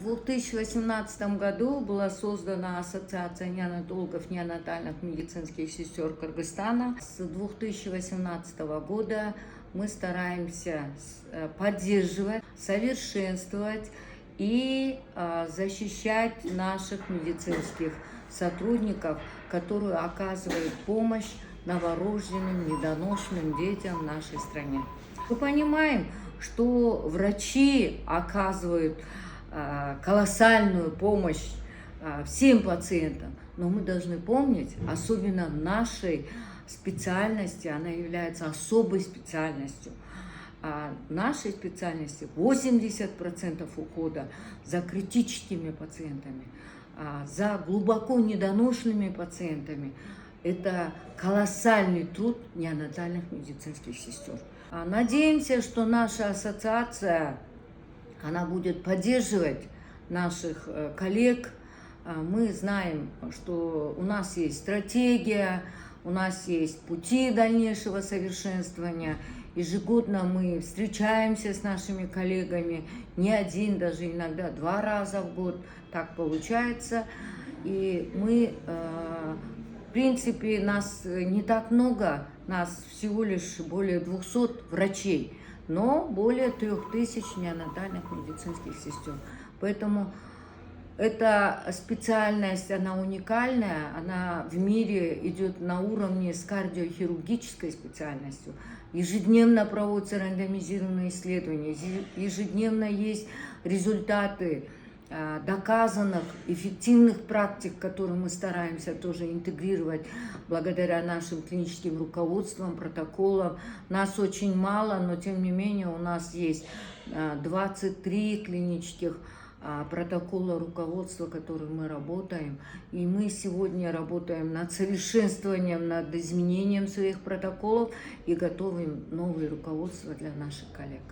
2018 году была создана Ассоциация неонатологов, неонатальных медицинских сестер Кыргызстана. С 2018 года мы стараемся поддерживать, совершенствовать и защищать наших медицинских сотрудников, которые оказывают помощь новорожденным, недоношенным детям в нашей стране. Мы понимаем, что врачи оказывают колоссальную помощь всем пациентам, но мы должны помнить, особенно нашей специальности, она является особой специальностью. В нашей специальности 80% ухода за критическими пациентами, за глубоко недоношенными пациентами. Это колоссальный труд неонатальных медицинских сестер. Надеемся, что наша ассоциация, она будет поддерживать наших коллег. Мы знаем, что у нас есть стратегия, у нас есть пути дальнейшего совершенствования. Ежегодно мы встречаемся с нашими коллегами, не один, даже иногда 2 раза в год, так получается. И мы, в принципе, нас не так много, нас всего лишь более 200 врачей, но более 3000 неонатальных медицинских сестер. Поэтому эта специальность, она уникальная, она в мире идет на уровне с кардиохирургической специальностью. Ежедневно проводятся рандомизированные исследования, ежедневно есть результаты доказанных, эффективных практик, которые мы стараемся тоже интегрировать благодаря нашим клиническим руководствам, протоколам. Нас очень мало, но тем не менее у нас есть 23 клинических протокола руководства, которые мы работаем. И мы сегодня работаем над совершенствованием, над изменением своих протоколов и готовим новые руководства для наших коллег.